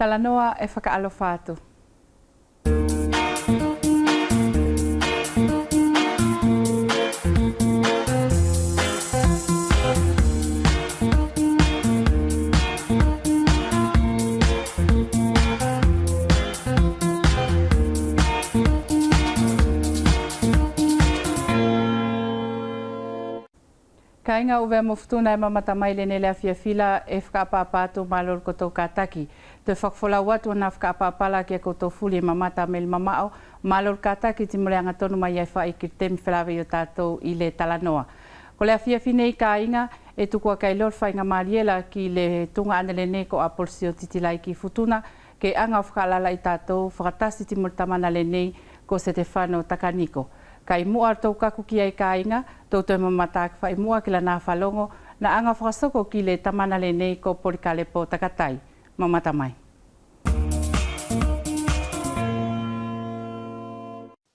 Talanoa e whakaalofa atu. Kainga uwe mofutuna e mamata mai le nele afia fila e whakapapatu malor koto kataki. Te whakfola watu na whakapapala kia koto fuli e mamata mel mamao malor kataki timureanga tonu mai e whai ki temi whilawe o tātou i le Talanoa. Ko le afia fine i kainga e tukua kai lor whainga mariela ki le tunga anele ne ko a polsio titilai ki futuna ke anga whakalala i tātou whakatasi timuritamana le nei ko Stefano Takaniko. Kai mua tau kaku ki ai kainga, tau tau mamata ki whai mua ki la nā whalongo, na anga whakasoko ki le tamana le nei ko Porikalepo Takatai. Mamata mai.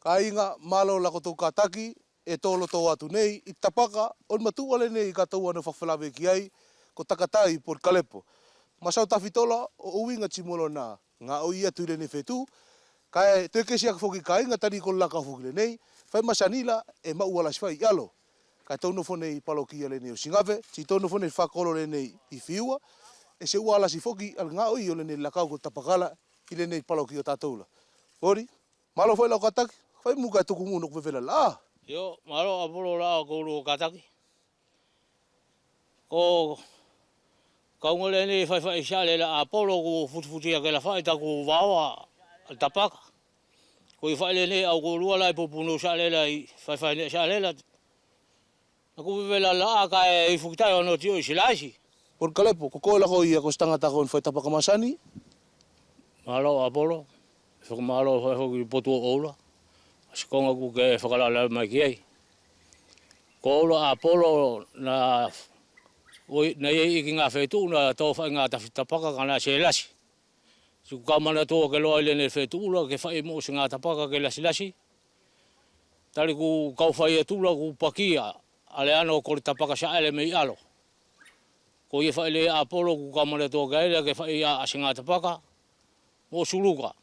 Kainga malo lako tau kataki, e tolo tau atu nei, i tapaka, on matua le nei ka tau anu whawhalawe ki ai, ko Takatai Porikalepo. Masau tawhitola o uinga timolo na ngā o ia tuile ne whetu, kai te kesi ak foki kainga tani ko laka foki le nei, fai masanila e mauala si fai alo. Kai tau nofo nei palokia le nei o Singave, si tau nofo nei whakolo le nei i Whiua, e se uala si foki al ngā oi o le nei lakau ko tapakala i le nei palokia tātoula. Ori, malo fai lau kataki, fai muka e tuku munok vevela la. Yo, malo apolo la o kouru kataki. Ko kaunga le nei fai siale la apolo ku futufutia ke la fai taku wawa al tapaka. Ko i whaile nei au ko rua lai popunu salela i whai nei salela. Aku vivela la ka e fukitai ono tio i silaisi. Porikalepo, ko koe lako ia ko stangata ko whai tapaka masani? Malo apolo, whakamalo whai hoki potu o oula. Asikonga ku ke whakalala mai ki ei. Ko oula apolo na iei iki ngā whetu na tau whai ngā tapaka kana se lasi. Si kamana to ke loa le fetula ke fai mo singa tapaka ke lasi. Tali ku kau fai tula ku pakia ale ano ko tapaka sa ele me alo. Ko ye fai le apolo ku kamana to ke fai a singa tapaka mo suluka.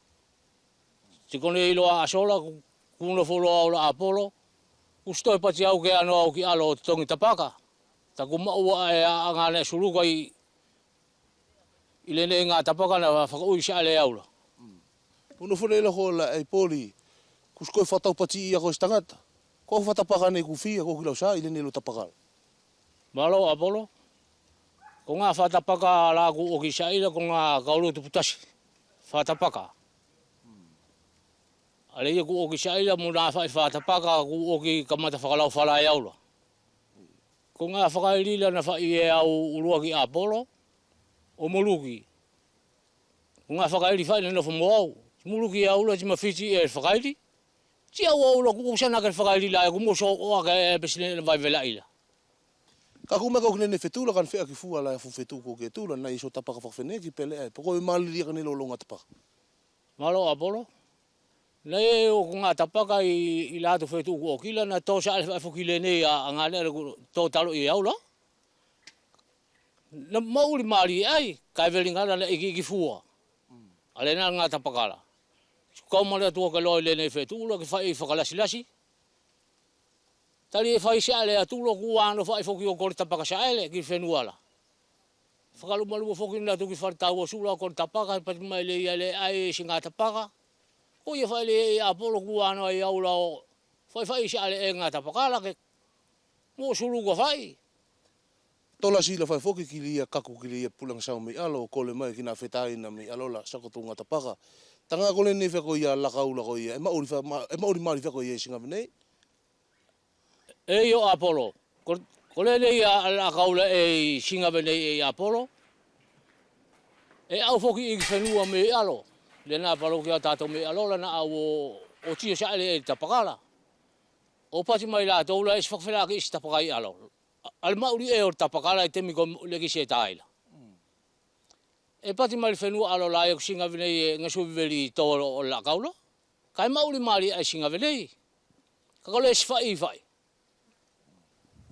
Si kone ilo a sola ku no folo ala apolo. Ku stoi pati au ke ano au ki alo tongi tapaka. Ta ku maua e a ngane suluka i ile nei ngā tapaka na whakaui sa ale aula. Puno fune ila ho la e poli, kuskoi whatau pati ia ko stangata. Ko whatapaka nei ku fia ko kilau sa ile nei lo tapaka. Malo apolo. Ko ngā whatapaka la ku oki sa ila ko ngā kaulu tuputasi. Whatapaka. Ale ia ku oki sa ila mo nā whatapaka ku oki kamata whakalau whalai aula. Ko ngā whakailila na whai e au urua ki apolo. O moluki. Ngā whakairi whai nena whamoau. Moluki aula ti mawhiti e whakairi. Ti au aula ku usana ke whakairi lai ku moso oa ke e besine vai vela ila. Ka kumeka o kene whetula kan whea ki fua lai fu whetu ko ke tula na iso tapaka whawhene ki pele ai. Poko i maliri ka nilo longa tapaka. Malo apolo. Nei o ngā tapaka i lato whetu ko kila na tō sa alfa whukile nei a ngāne tō talo i aula. Na mauri mari ai kai velingana na iki fua. Ale na ngata pakala. Kau mala tu ka loi le nei fetu lo ke fai whakalasi. Tali fai sa ale atulo ku ano fai foki o korta pakasa ele ki fenuala. Whakalu malu foki na tu ki farta o sula korta paka pat mai le ale ai singata paka. Ko ye fai le apolo ku ano ai aula o fai sa ale e ngata pakala ke mo sulu ko fai. Tola sila fai foki ki lia kaku ki lia pulang sau mi alo kole mai ki na whetai na mi alola sakotunga tapaka. Tanga kole ne wheko ia lakaula ko ia. E mauri mari wheko ia singa venei. E yo Apollo. Kole le ia lakaula e singa venei e Apollo. E au foki i whenua me alo. Le na palo ki a tātou me alola na au o tia sa ele e tapakala. O pati mai la toula e whakawhela ki isi tapakai alo. Al mauri e o tapakala e temi ko leki se taila. E pati mai whenua alo la e singa venei e ngasuvi veli tō o la kaula. Kai mauri mari e singa venei. Ka kole e sifai.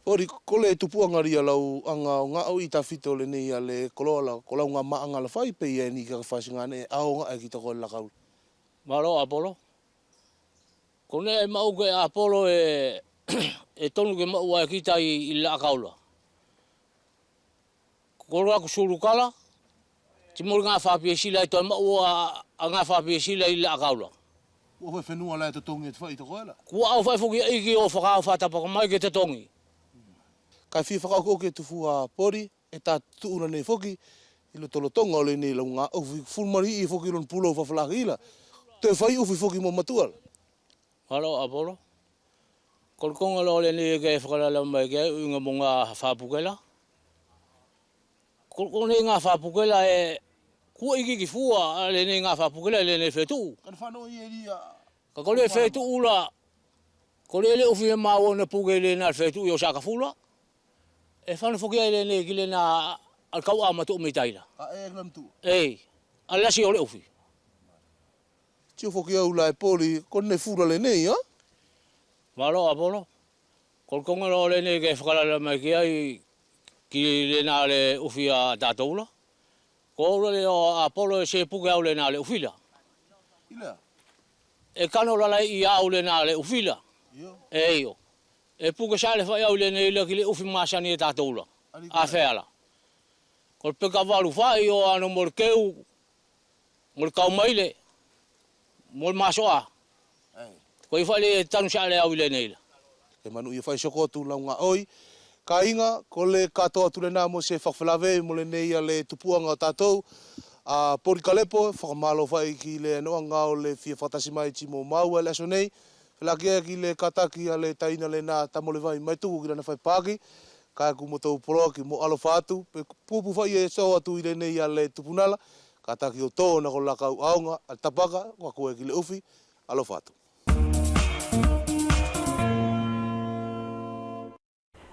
Ori, kole tupuanga ria lau anga o ngā i tawhito le nei a le koloala, ko lau ngā maanga la whai pe ia ni ka whasinga ne ao ngā e ki toko la kau. Malo Apollo. Kone e mau ke Apollo e tonu ke mau ai kita i la kaula. Kora ku surukala. Timur ngā whapia sila i toi mau a ngā whapia sila i la kaula. Ua hoi whenua lai te tongi e te whai toko ala. Kua au whai fuki iki o whakao whatapaka mai ke te tongi. Kai whi whakao koke tufu a pori, e tā tuura nei foki, i lo tolo tonga o le nei lau ngā uwhi fulmari i foki lon pulo whawhalaka ila. Te whai uwhi foki mo matuala. Halo Apollo. Kolkonga lo le ni ke whakalala mai ke unga mo ngā whapukela. Kolkonga ngā whapukela e kua iki ki fua le ni ngā whapukela le ne whetu. Kan whanau i e ria... Ka kore whetu ula, kore le uwhi e māo na puke le nā whetu i o saka fula. E whanu whoki ai le ne ki le nā alkau amatu o mitaila. A e glam tu. Ei, alasi o le uwhi. Tio foki au lai pori, konne fura le nei, ha? Malo Apollo. Kolkonga lo le ne ke whakalala mai ki ai ki le nā le uwhi a tātoula. Ko ora le o Apollo e se puke au le nā le uwhila. Ila? E kano lalai i au le nā le uwhila. Io? E io. E puke sa le whai au le ne ila ki le uwhi masani e tātoula. A wheala. Ko peka waru whai o ano mor keu, mor kau maile, mor masoa. Ko i whai le tanu sa le au le ne ila. E manu i whai soko tu lau ngā oi. Ka inga, ko le katoa tu le nā mo se whakawhalawe mo le nei a le tupuanga o tātou. A pori kalepo, whakamalo whai ki le noa ngā o le fia whatasi mai ti mo maua le aso nei. Whelakia ki le kataki a le taina le nā tamole vai mai tuku ki rana whai pāki. Ka ku mo tau poroa ki mo alo whātu. Pe pupu whai e so atu i le nei a le tupunala. Kataki o tō na ko lakau aonga al tapaka, kwa koe ki le uwhi, alo whātu.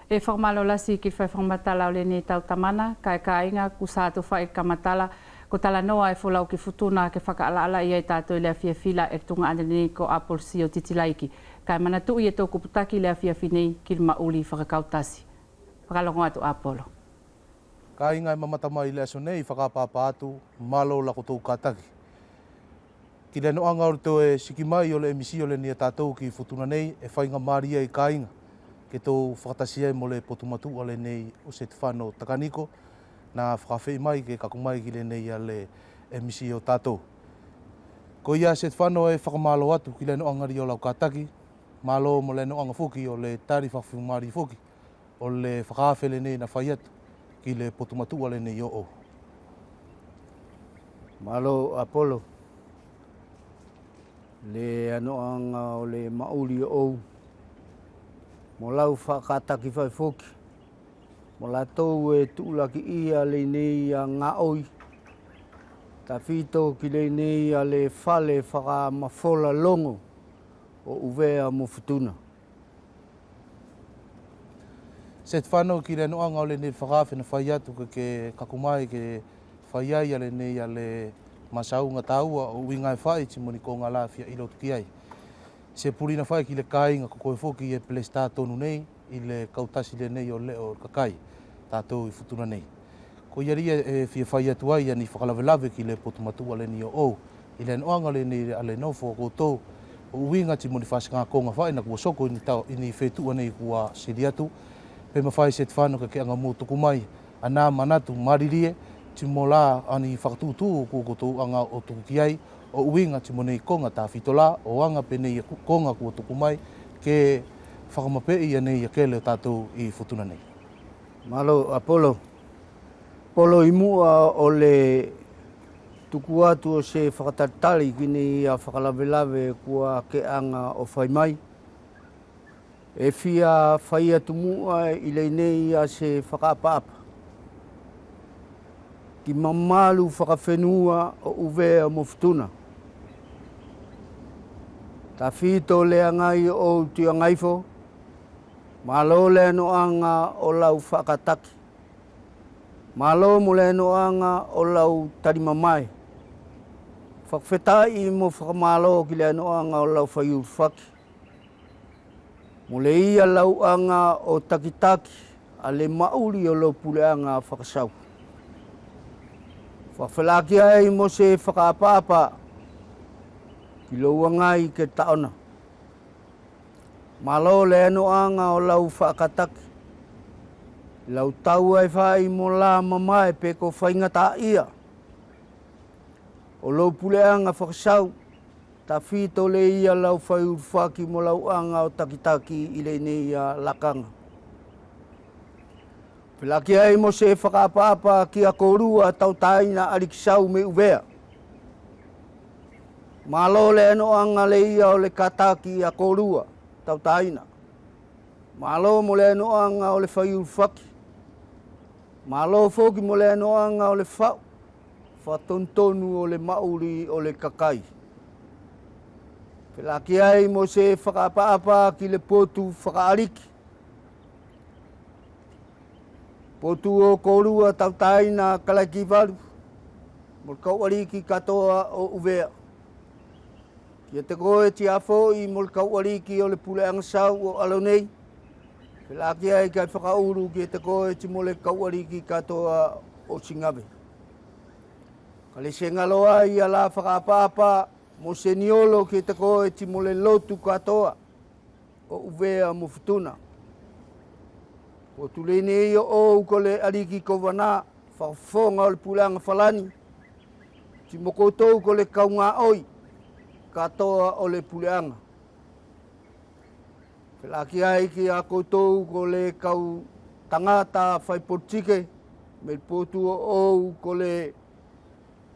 E whakamalo lasi ki whai whakamatala o le ne tau tamana, kai ka inga ku sātu whai kamatala, ko tala noa e whulau ki futuna ke whakaalaala i ai tātou i lea fia fila e tunga anani ko Apollo si o titilaiki. Kai mana tu i e tōku putaki lea fia finei ki mauli whakakautasi. Whakalongo atu Apollo. Ka inga e mamata mai le aso nei, whakapapa atu, malo la ko tau kātaki. Ki le noa ngaur tō e siki mai o le emisi o le nia tātou ki futuna nei, e whainga maria i ka inga. Ke tō whakatasia mo le potumatu o le nei o se te whano takaniko, na whakawhei mai ke kakumai ki le nei a le emisi o tātou. Ko ia se te whano e whakamalo atu ki le noangari o lau kātaki, malo mo le noanga whuki o le tari whakawhumari whuki, o le whakawhe le nei na whai atu ki le potumatu o le nei o o. Malo Apollo. Le anoanga o le mauri o mo lau whakataki whai whoki. Mo la tau e tūlaki ia le nei a ngā oi. Ta whito ki le nei a le whale whakamawhola longo o uvea mo futuna. Se te whanau ki le noanga o le nei whakawhena whai atu ke kakumai ke whai ai a le nei a le masaunga tāua o wingai whai ti moni ko ngā lawhia i lotu ki ai. Se purina whai ki le kāinga ko koe whoki e pele stā tonu nei i le kautasi le nei o leo kakai tātou i futuna nei. Ko iaria e whia whai atu ai ani whakalawelawe ki le potumatua le ni o ou. I le noanga le nei a le nofo o koutou o uinga ti moni whasinga konga whai na kua soko i ni whetua nei kua siri atu. Pe mawhai se te whanau ke anga mō tuku mai a nā manatu maririe ti mo la ani whakatūtū o koutou anga o tuku ki ai o uinga ti monei konga tā whitola o anga pe nei konga kua tuku mai ke whakamapei a nei a kele o tātou i futuna nei. Malo Apollo. Polo i mua o le tuku atu o se whakatatali ki nei a whakalawelawe kua ke anga o whai mai. E whia whai atu mua i le nei a se whakapapa. Ki mamalu whakawhenua o uvea mo futuna. Ta whito lea ngai o tia ngaifo, malo le noanga o lau whakataki. Malo mo le noanga o lau tarimamai. Whakawhetai mo whakamalo ki le noanga o lau whaiu whaki. Mo le ia lauanga o takitaki a le mauri o lo puleanga whakasau. Whawhelaki ai mo se whakaapapa ki louangai ke taona. Malo le anoanga o lau whakataki. Lau tau ai whai mo la mamae pe ko whaingata ia. O lo puleanga whakasau. Ta fito le ia lau whai urwhaki mo lau anga o takitaki i le nei a lakanga. Pelaki ai mo se whakaapapa ki a korua tau taina arikisau me uvea. Malo le anoanga le ia o le kataki a korua tau taina. Malo mo le anoanga o le whai urwhaki. Malo foki mo le anoanga o le whau. Whatontonu o le mauri o le kakai. Pelaki ai mo se whakaapapa ki le potu whakaariki. Potu o korua tau taina kalaki waru. Mo kauariki katoa o uvea. Kia te koe ti afo i mo kauariki o le puleanga sau o alonei. Pelaki ai kai whakauru kia te koe ti mo le kauariki katoa o Singave. Kale se ngaloa i ala whakaapapa mo se niolo ki te koe ti mo le lotu katoa o uvea mo futuna. O tulene i o ko le ariki ko wana whawhonga o le pulanga whalani. Ti mo koutou ko le kaunga oi katoa o le puleanga. Pelaki ai ki a koutou ko le kau tangata whaipotike me potu o ko le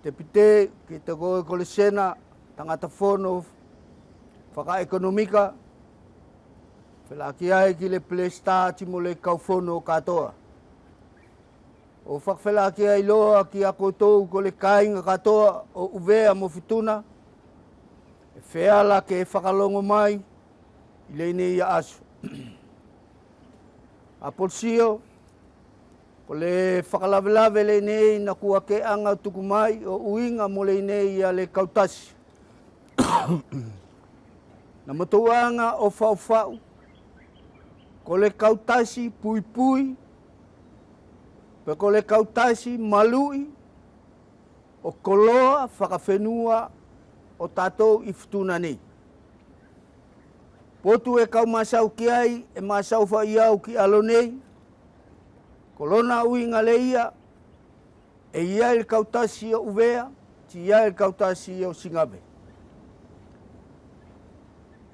te pite ki te koe ko le sena tangata whono whakaekonomika. Pelaki ai ki le plesta ti mo le kaufono katoa. O whakwhelaki ai loa ki a koutou ko le kainga katoa o uvea mo fituna. E wheala ke whakalongo mai i le nei a asu. A polsio, ko le whakalawelawe le nei na kua ke anga tuku mai o uinga mo le nei a le kautasi. Na matuanga o whau. Ko le kautasi pui pui, pe ko le kautasi malui, o koloa whakawhenua o tātou i futuna nei. Potu e kau masau ki ai, e masau whai au ki alo nei, kolona uinga le ia, e ia il kautasi o uvea, ti ia il kautasi o Singave.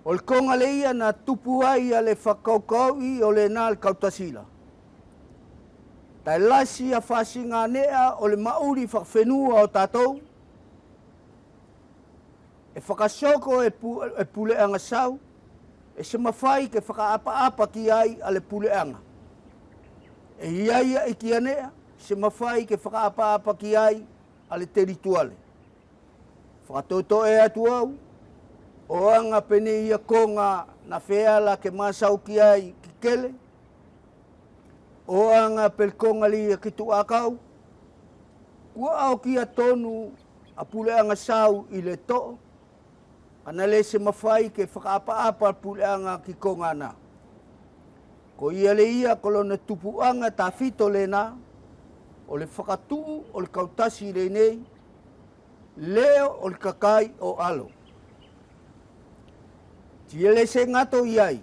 O le konga le ia na tupu ai a le whakaukau o le nā le kautasila. Tai lasi a whasinga nea o le mauri whakawhenua o tātou. E whakasoko e puleanga sau. E se mawhai ke whakaapa-apa ki ai a le puleanga. E iaia i ki anea, se mawhai ke whakaapa-apa ki ai a le terituale. Whakatoto e atu au. O anga pene ia konga na wheala ke masau ki ai ki kele. O anga pel konga li ki tu akau. Kua au ki a tonu a puleanga sau i le to'o. Ana le se mawhai ke whakaapa-apa puleanga ki konga na. Ko ia le ia kolona tupuanga ta fito le na. O le whakatuu o le kautasi le nei. Leo o le kakai o alo. Tiele se ngato iai.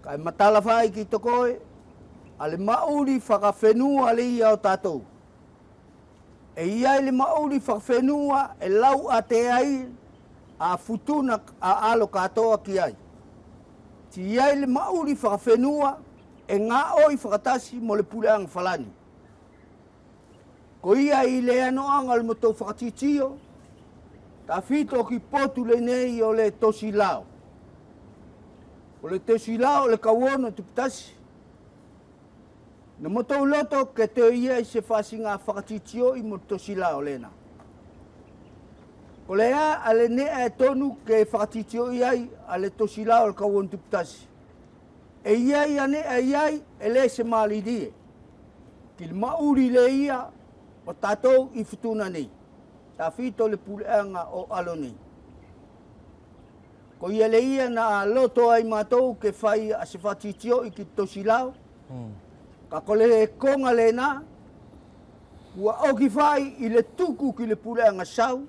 Kai matala whai ki to koe. Ale mauri whakawhenua le ia o tātou. E iai le mauri whakawhenua e lau a te ai a futuna a alo katoa ki ai. Ti iai le mauri whakawhenua e ngā oi whakatasi mo le puleanga whalani. Ko ia i le anoanga le motou whakatitio. Ta fito ki potu le nei o le tosi lao. O le tosi lao le kawono tupitasi. Na motou loto ke te ia i se whasinga whakatitio i mo tosi lao lena. O le a ale nea e tonu ke whakatitio iai a le tosi lao le kawono tupitasi. E iai a nea iai e le se malidie. Ki le mauri le ia o tātou i futuna nei. Ta fito le puleanga o alo nei. Ko ia le ia na loto ai mātou ke whai a se whatitio I ki tosilao. Ka kole konga le nā, ua oki whai I le tuku ki le puleanga sau,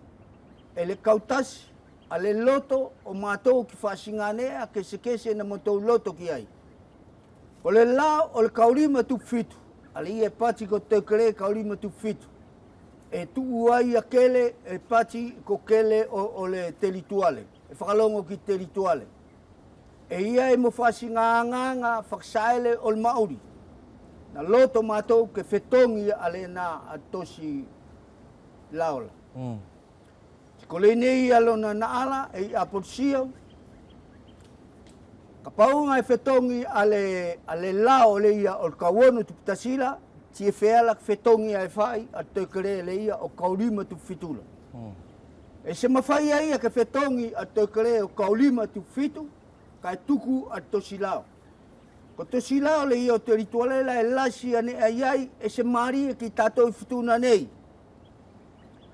e le kautasi, a le loto o mātou ki whasinganea ke se kese na mātou loto ki ai. O le lao o le kaurima tu fitu, a le ia pati ko te kere kaurima tu fitu. E tu uai a kele e pati ko kele o le terituale, e whakalongo ki terituale. E ia e mo whasinganga whaksaele o le Maori. Na loto mātou ke whetongi a le nā a tosi laola. Ko le nei alona na ala e a polisio. Ka paunga e whetongi a le lao le ia o kawono tu pitasila, ti e wheala whetongi a e whai a te kere le ia o kaurima tu fitula. E se mawhai a ia ke whetongi a te kere o kaurima tu fitu, ka e tuku a tosi lao. Ko tosi lao le ia o te ritualela e lasi ane a iai e se maari e ki tātou I fituna nei.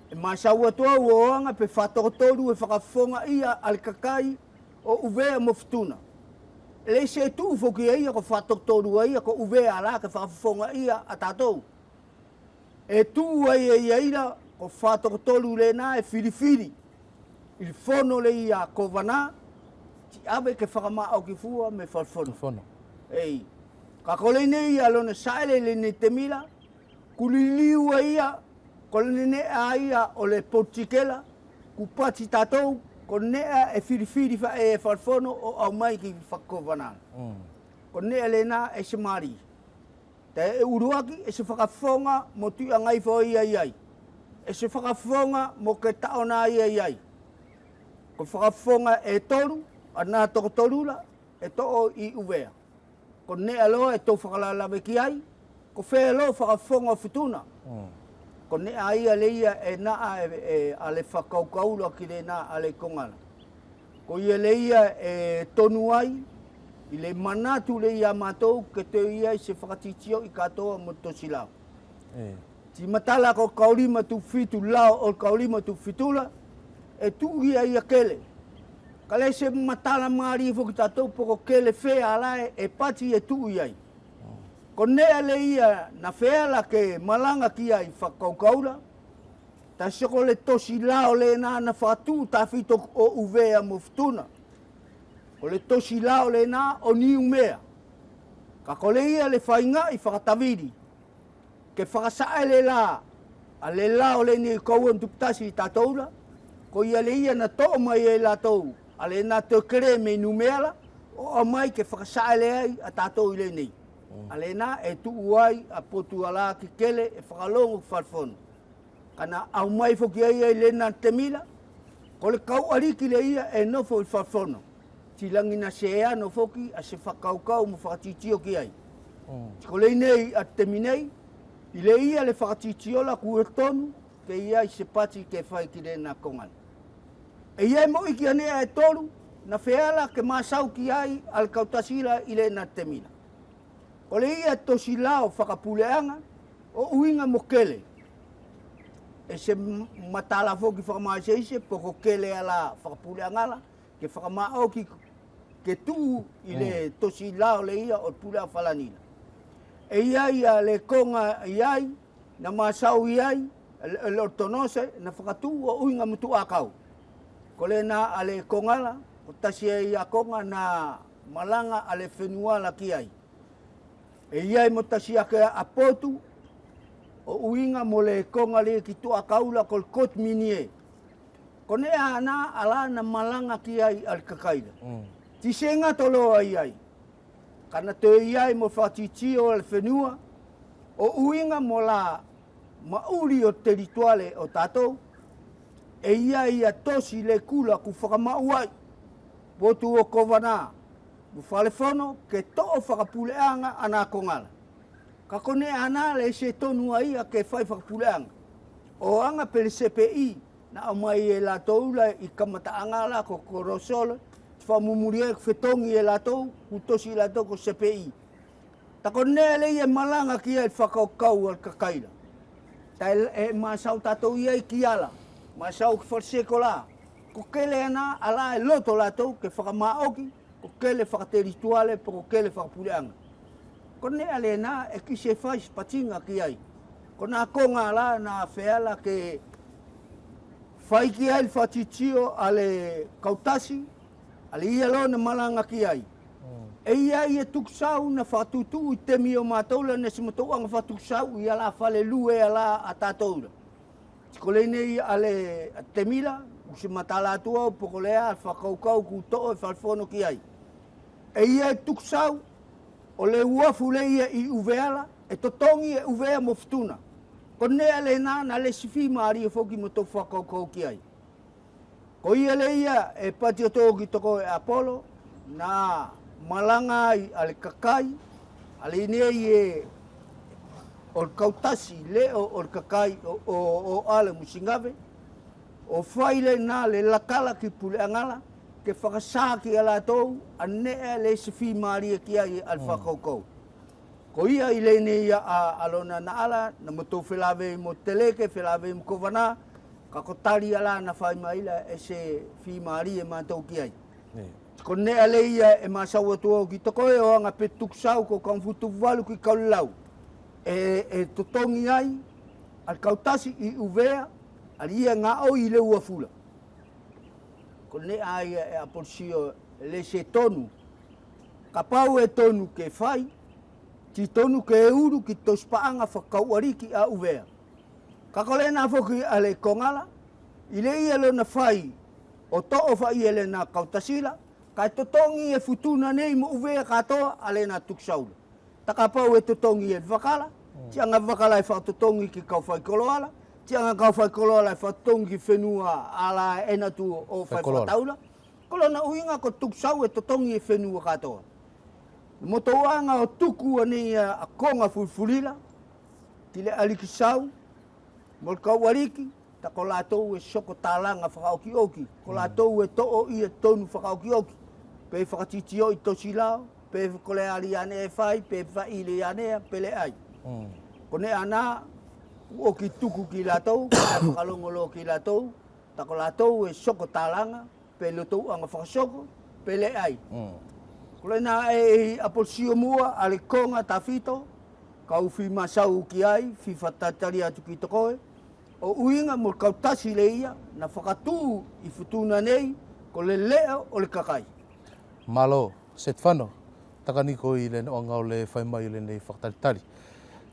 E masau atua ua oanga pe whatotoru e whakafonga ia al kakai o uvea mo fituna. E le se tu foki ia ko whatotoru ia ko uvea ala ke whakafonga ia a tātou. E tu ai e iaira ko whatotoru le nā e whiriwhiri. I whono le ia kovana, ti awe ke whakama au ki fua me whalwhono. Ei, ka kole nei alona saele le ne te mila, kuliliua ia, kole ne a ia o le potikela, ku pati tātou, ko nea e whiriwhiri wha e whalwhono o au mai ki whakowana. Ko nea le nā e se mari. Te e uruaki e se whakawhonga mo tui angai fo ia iai. E se whakawhonga mo ke taona ia iai. Ko whakawhonga e toru, a nā toko torula, e too I uvea. Ko nea loa e tau whakalalawe ki ai, ko whea loa whakawhonga o fituna. Ko nea ia le ia e naa a le whakaukaula ki le naa a le kongala. Ko ia le ia e tonu ai, I le manatu le ia mātou ke te ia I se whakatitio I katoa mo tosi lao. Ti matala ko kaurima tu fitu lao o kaurima tu fitula, e tu ia kele. Ka le se matala maari fo ki tātou poko kele whea alae e pati e tu iai. Ko nea le ia na wheala ke malanga ki ai whakaukaula, ta seko le tosi lao le nā na whatu ta whito o uvea mo ftuna. O le tosi lao le nā o niu mea. Ka kole ia le whainga I whakatawiri. Ke whakasae le la, a le lao le ni kauan tuptasi I tātoura, ko ia le ia na toa mai e la tou, a le nā te kere me numeala, o a mai ke whakasae le ai a tātou I le nei. A le nā e tu uai a potu ala ki kele e whakalongo whalwhono. Kana au mai foki ai le nā te mila, ko le kau ariki le ia e nofo I whalwhono. Tilangi na se ea no foki a se whakaukau mo whakatitio ki ai. Ko le nei a te minei, I le ia le whakatitiola kua tonu, ke ia I se pati ke whai ki le nā kongani. E ia mo iki anea e toru, na wheala ke māsau ki ai al kautasila I le nā te mila. O le ia tosi lao whakapuleanga, o uinga mo kele. E se matala foki whakamaseise, poko kele ala whakapuleanga la, ke whakamao ki ke tu I le tosi lao le ia o pulea whalanila. E ia le konga iai, na masau iai, le ortonose, na whakatu o uinga mutu akau. Ko le na ale kongala, o tasi e ia konga na malanga ale whenuala ki ai. E iai mo tasi ake a potu, o uinga mo le konga le ki tu akaula kol kot minie. Ko ne ana ala na malanga ki ai al kakaida. Ti senga tolo ai ai. Kana te iai mo whatitio al whenua, o uinga mo la mauri o terituale o tātou, e iai a tosi le kula ku whakamau ai, potu o kovana, mu whalefono ke to'o whakapuleanga ana kongala. Ka kone ana le se tonu ai a ke whai whakapuleanga. O anga pele CPI, na au mai e la toula I kamataanga la ko korosole, whamumuria e whetongi e la tou, kutosi la tou ko CPI. Ta kone le e malanga ki ai whakaukau al kakaira. Ta e masau tatou iai ki ala, masau ki wharseko la, ko kele ana ala e loto latou ke whakamaoki, ko kele whakaterituale, po ko kele whakapuleanga. Ko ne ale na e ki se whais patinga ki ai. Ko nā konga la nā wheala ke whai ki ai whatitio ale kautasi, ale ia lo na malanga ki ai. E ia ia tuksau na whatutu i temi o mātoula na si matoanga whatuksau i ala whale lue ala a tātoula. Ko le nei ale temila, usi matala atua o poko lea whakaukau ku to'o e whalfono ki ai. E ia tuksau o le uafu le ia i uveala, e totongi e uvea mo ftuna. Ko nea le nā na le sifi maari e whoki mo tō whakaukau ki ai. Ko ia le ia e pati o tō ki toko e Apollo, na malanga ai ale kakai, ale nei e o kautasi leo o kakai o ale musingave, o whaile nā le lakala ki pule angala, ke whakasā ki ala tōu, a nea le sifi maari e ki ai al whakaukau. Ko ia i le nei a alona na ala, na matou whelawe mo teleke, whelawe mo kovana, ka kotari ala na whai maila e se fi maari e mātou ki ai. Ko nea le ia e masau atua ki toko e o anga pe tuksau ko kamfutu walu ki kaulau. E totongi ai, al kautasi i uvea, al ia ngā o i le uafula. Ko nea ai e aporsio le se tonu, ka pau e tonu ke whai, ti tonu ke e uru ki tospaanga whakauariki a uvea. Ka kole nā whoki a le kongala, i le ia lo na whai, o to'o whai e le nā kautasila, kai totongi e futuna nei mo uvea katoa a le nā tuksaula. Taka pau e totongi e wakala, tianga wakala e whatotongi ki kauwhai koloala, tianga kauwhai koloala e whatotongi whenua ala e natu o whai whataula. Kolona uinga ko tuksau e totongi e whenua katoa. Motoanga o tuku ani a konga fulfulila, ki le alikisau, mo kauariki, ta ko lātou e soko tālanga whakaoki-oki, ko lātou e to'o i e tonu whakaoki-oki, pe whakatitio i tosi lao, pe kole ali ane e whai, pe whaile anea, pe le ai. Ko ne ana, o ki tuku ki lātou, ka whakalongolo ki lātou, ta ko lātou e soko tālanga, pe lotou anga whakasoko, pe le ai. Ko le nā e aposio mua, ale konga ta fito, ka uwhi masau ki ai, fi whatatari atu ki tokoe, o uinga mo kautasi le ia, na whakatū i futuna nei, ko le leo o le kakai. Malo, set whano, takaniko i le noanga o le whaimai le nei whakataritari.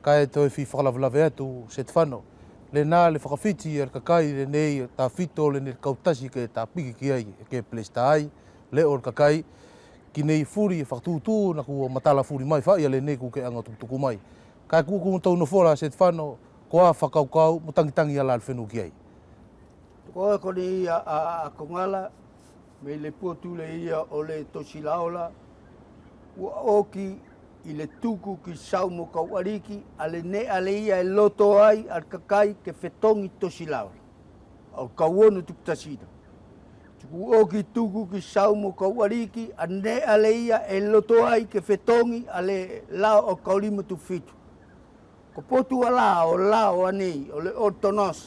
Ka e toi fi whakalawalawe atu, set whano, le nā le whakawhiti e kakai le nei, ta fito le nei kautasi ke ta piki ki ai, ke plesta ai, leo o le kakai, ki nei furi e whakatūtū, na kua matala furi mai whai le nei ku ke anga tukutuku mai. Ka kuku tau no fora set whano, ko a whakaukau, mo tangitangi ala al whenu ki ai. Ko e kone ia a kongala, me le potu le ia o le tosi laola, ua oki i le tuku ki sau mo kauariki, ale ne ale ia e loto ai al kakai ke whetongi tosi laola. Au kauonu tukutasida. Tuku oki tuku ki sau mo kauariki, a ne ale ia e loto ai ke whetongi ale lao o kaulima tu fitu. Ko potu ala o lao anei, o le ortonos.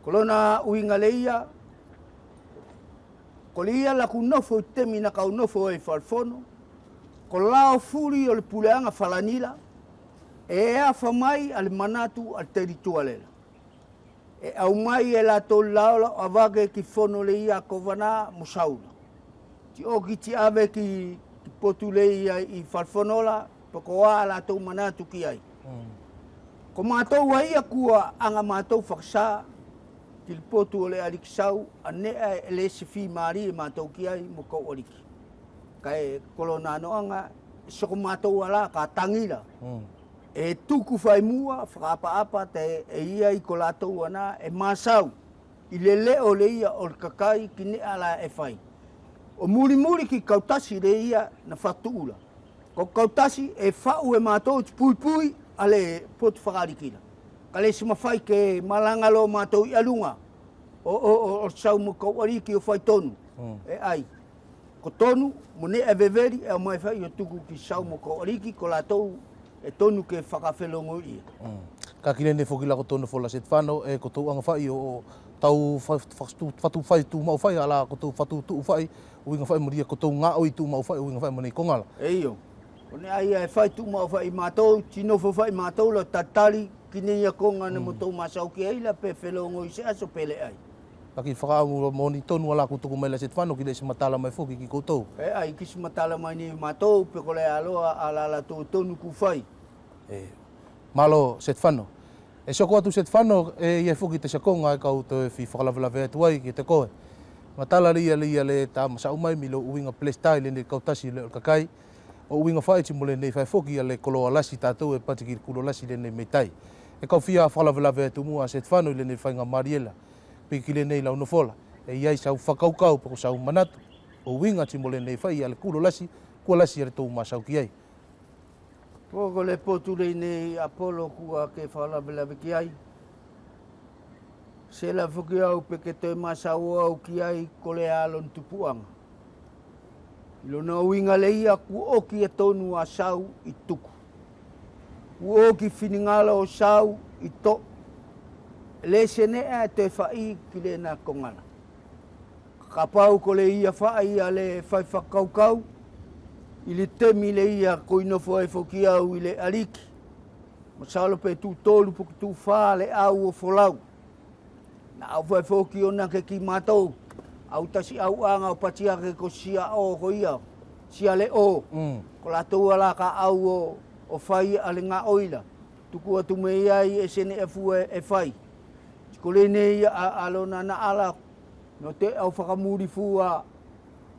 Kolona uinga le ia, ko le ia la kunofo i temi na kaunofo e falfono, ko lao furi o le puleanga falanila, e ea whamai ale manatu al teritualela. E au mai e la tol laola a wage ki fono le ia kovana musaula. Ti oki ti ave ki potu le ia i falfonola, ko a la tau manatu ki ai. Ko mātou wa ia kua anga mātou whakasā, ki le potu o le alikisau, a nea e le sifi maari e mātou ki ai mo kau oriki. Kai kolona noanga, soko mātou ala ka tangila. E tuku whai mua, whakapa-apa, te e ia i ko lātou ana, e māsau, i le leo le ia o le kakai ki ne ala e whai. O muri ki kautasi le ia na whatuula. Ko kautasi e whau e mātou ti pui ale potu whakarikila. Ka le sima whai ke malangalo mātou i alunga. O sau mo kauariki o whai tonu. E ai. Ko tonu, mo ne e veveri e o mai whai o tuku ki sau mo kauariki ko lātou e tonu ke whakawhelongo ia. Ka kile ne foki la ko tonu fola set fano e ko tau anga fai o tau fatu fai tu mau fai ala ko tau fatu tu fai uinga fai maria ko tau nga oi tu mau fai uinga fai mani kongala. Eio. Kone ai e fai tu mau fai matou, tino fo fai matou la tatali kini ia konga ne motou masau ki ai la pe felongo i se aso pele ai. Paki whakaangu moni tonu ala ko tuku mai la set whano ki le se matala mai foki ki koutou. E ai ki se matala mai ni matou pe kole aloa ala la tonu ku fai. Malo set whano. E soko atu set whano e ia foki te sakonga e kau te fi whakalawalawe atu ai ki te koe. Matala lia le ta masau mai milo uinga plestai le ne kautasi le kakai. O uinga whai ti mole nei whai foki le koloa lasi tātou e pati ki kulo lasi le ne meitai. E kau fia whakalawalawe atu mua set whano le ne whainga Mariela. Piki le nei lau nofola. E iai sau whakaukau pako sau manatu. O uinga ti mole nei whai le kulo lasi, kua lasi e tau masau ki ai. Poko le potu le nei Apollo kua ke whalawalawe ki ai. Se la fuki au pe ke te masau au ki ai ko le alon tupuanga. Ilo na uinga le ia ku oki e tonu a sau i tuku. Ku oki finingala o sau i to. Le sene e te whai ki le na kongana. Kapau ko le ia whai a le whai whakaukau. I le temi le ia ko ino fwai foki au i le ariki. Masalo pe tu tolu puku tu wha le au o folau. Na au fwai foki o na ke ki matou. Au tasi au anga o patia ke ko sia o ko ia. Sia le o. Ko la tou ala ka au o whai ale ngā oila. Tuku atu me iai e sene e fue e whai. Ko le nei alona na ala. No te au whakamuri fua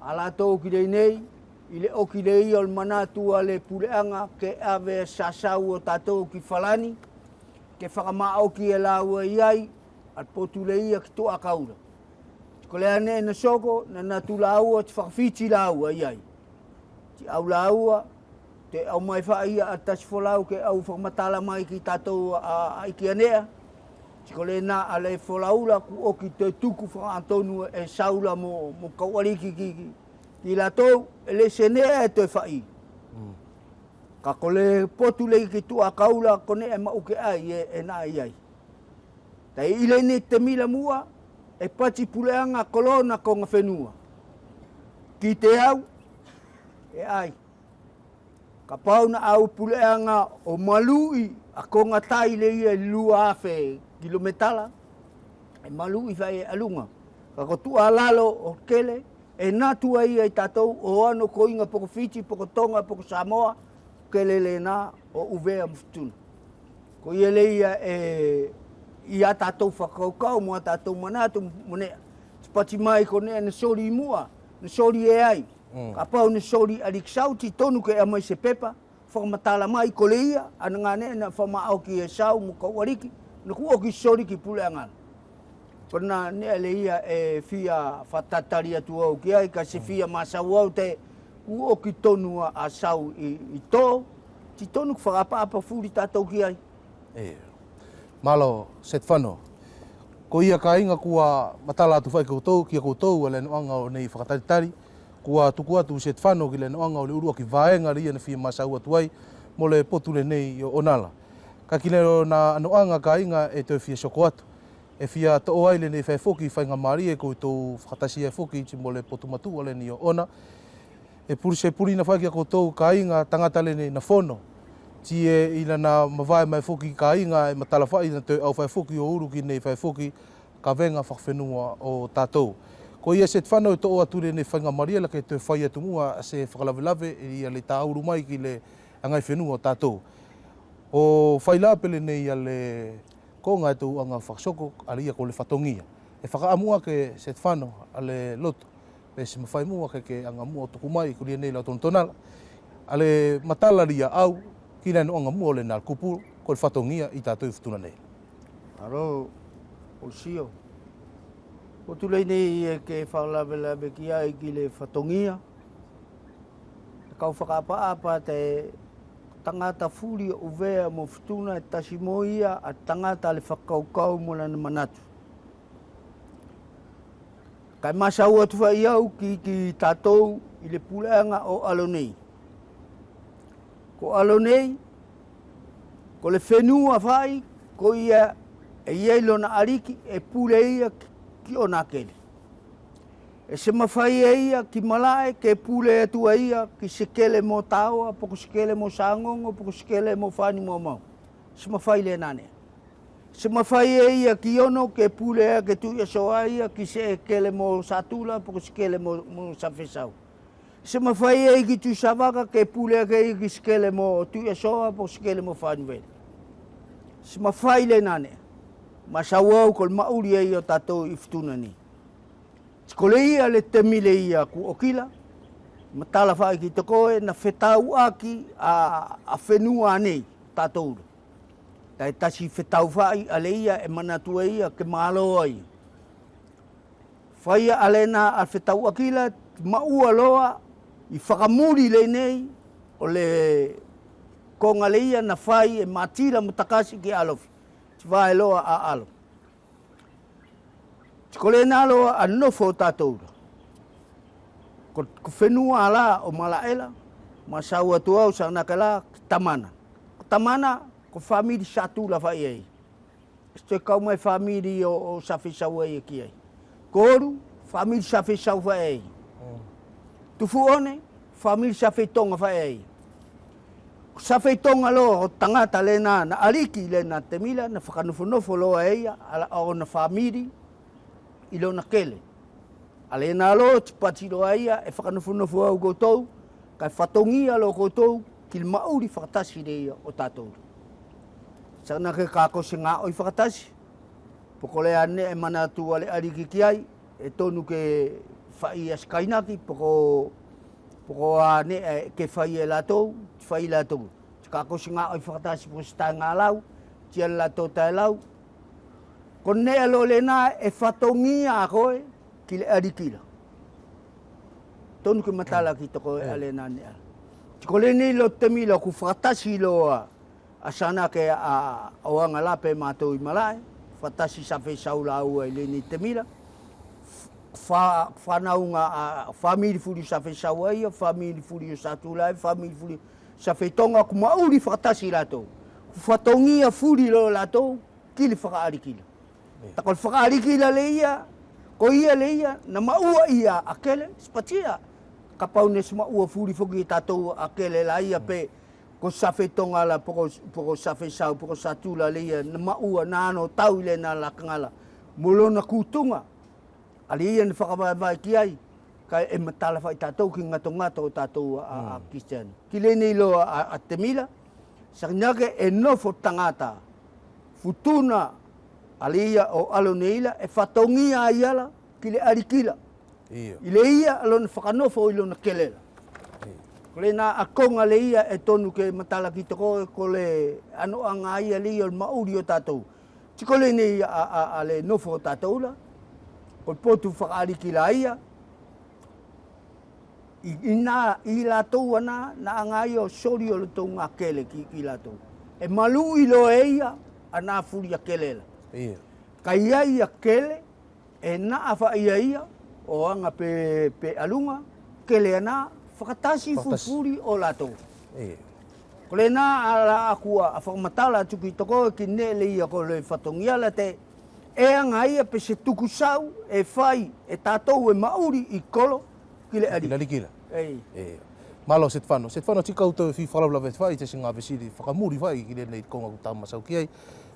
ala tau ki le nei. I le oki le ia o manatu a le pureanga ke ave sasau o tātou ki whalani. Ke whakamao ki e laua iai. Al potu le ia ki toa kaura. Ko le ane na soko na natu laua ti whakawhiti laua iai. Ti au laua te au mai whaia a tasi wholau ke au whakamatala mai ki tātou a iki anea. Ko le na a le wholaula ku oki te tuku whakatonu e saula mo kauariki ki la tau, le senea e te whai. Ka ko le potu le ki tua kaula, ko ne e mauke ai e na iai. Tai ile ne te mila mua, e pati puleanga kolona ko ngā whenua. Ki te au, e ai. Ka pauna au puleanga o malui, a ko ngā tai le ia lua afe kilometala, e malui whai e alunga. Ka ko tua lalo o kele, e natu ai ai tātou o ano ko inga poko Fiji, poko Tonga, poko Samoa, ke le nā o uvea mftuna. Ko ia le ia i a tātou whakaukau, mua tātou manatu, monea. Pati mai ko nea na sori mua, na sori e ai. Ka pau na sori aliksau, ti tonu ke amai se pepa, whakamatala mai ko le ia, ana ngā nea na whamao ki e sau, muka wariki, na ku oki sori ki pule angana. Pernah nea le ia e fia whatatari atu au ki ai, ka se fia masau au te u oki tonu a sau i tō, ti tonu ku whakapa furi tātou ki ai. Malo, set whano. Ko ia ka inga kua matala atu whai koutou, kia koutou a le noanga o nei whakataritari, kua tuku atu set whano ki le noanga o le urua ki vaenga ria na fia masau atu ai, mo le potu le nei o onala. Ka ki le na noanga ka inga e te fia soko atu. E fia to ai le nei whai foki whainga maari e koutou whakatasi e foki ti mo le potu matu o le ni o ona. E puri na whai kia koutou ka inga tangata le nei na whono. Ti e ina na mawai mai foki ka inga e matala whai na te au whai foki o uru ki nei whai foki ka venga whakawhenua o tātou. Ko ia set whanau e to o ature nei whainga Mariela ke te whai atu mua se whakalawelawe e ia le tāuru mai ki le angai whenua o tātou. O whai lapele nei a le konga e tu anga whakasoko a ia ko le whatongia. E whakaamua ke set whanau a le loto. Pe se mawhai mua ke anga mua o tuku mai kuria nei lau tontonala. A le matala ria au kina no anga mua le nal kupu ko le whatongia i tātou futuna nei. Aro, o sio. O tulei nei e ke whakalawelawe ki ai ki le whatongia. Kau whakapa te tangata furi o vea mo futuna e tasimoia a tangata le whakaukau mo lana manatu. Kai masau atu whai au ki tātou i le puleanga o Alonei. Ko Alonei, ko le whenua whai, ko ia e iai lona ariki e pule ia ki ona kele. E se mawhai e ia ki malae ke pule atua ia ki sekele mo taua, poko sekele mo sangongo, poko sekele mo whani mo mau. Se mawhai le nane. Se mawhai e ia ki ono ke pule ea ke tuia soa ia ki sekele mo satula, poko sekele mo sawhesau. Se mawhai e ki tu savaka ke pule ea ke ki sekele mo tuia soa, poko sekele mo whani vele. Se mawhai le nane. Masawau kol mauri e ia tatou i ftuna ni. Kole ia le temile ia ku okila, matala whai ki te koe na whetau aki a whenua nei tātou. Tai tasi whetau whai ale ia e manatua ia ke māloa ia. Whai ale na a whetau akila maua loa i whakamuri le nei o le konga le ia na whai e matira mutakasi ki alofi. Vai loa a alo. Kole na loa a nofo tātou. Ko whenua ala o malaela, ma sau atua o sa nakala tamana. Tamana ko famili satula vai ei. Ste kau mai famili o safisau ei ki ei. Koru famili safisau vai ei. Tufu one famili safetonga vai ei. Safetonga lo o tangata lena na aliki lena temila na whakanofo loa eia ala o na famili i lo na kele. Alena lo tipati loa eia e whakanofo au koutou kai whatongia lo koutou ki mauri whakatasi reia o tātou. Sana ke kako se ngā oi whakatasi. Poko le ane e manatu ale aliki ki ai e tonu ke whai askainaki poko ane ke whai e latou, whai latou. Kako si ngā oi whakatasi po sta ngā lau, tia latou tai lau. Ko nea lo le nā e whatongia a koe ki le arikila. Tonu ke matala ki to koe ale nā nea. Ko le nei lo te mila ku whakatasi lo a sana ke a oanga lape mātou i malae. Whakatasi sa whai saula au e le nei te mila. Whanaunga a whamiri furi sa whai saua ia, whamiri furi o satulai, whamiri furi sa whaitonga ku mauri whakatasi latou. Ku whatongia furi lo latou, ki le whakaarikila. Tako le whakaarikila le ia, ko ia le ia, na maua ia akele, spatia. Ka paune se maua furi whuki tatou akele la ia pe, ko sa whaitonga la, poko sa whaisau, poko satula le ia, na maua nano tau le na lakangala. Molona kutunga. Ali ia ni whakawai ki ai, ka e matala whai tātou ki ngato o tātou a Kristiani. Ki le nei loa a temila, sa nake e nofo tangata, futuna ali ia o alo neila, e whatongia ai ala ki le arikila. I le ia alo na whakanofo i lo na kelela. Ko le nā akonga le ia e tonu ke matala ki toko ko le ano anga ia le ia o mauri o tātou. Tiko le nei a le nofo o tātou la, ko potu whakaarikila ia, i latou ana na angai o sori o latou ngā kele ki latou. E malu i lo eia ana furi a kelela. Ka ia ia kele, e na awha ia o anga pe alunga, kele ana whakatasi fufuri o latou. Ko le nā ala akua a whakamatala tuki toko ki ne le ia ko le whatongia la te, e anga ia pe se tukusau e whai e tātou e mauri i kolo ki le arikila. Malo set whano tika uto fi whalawla ve whai te singa vesiri whakamuri whai ki le nei konga ku tāmasau ki ai.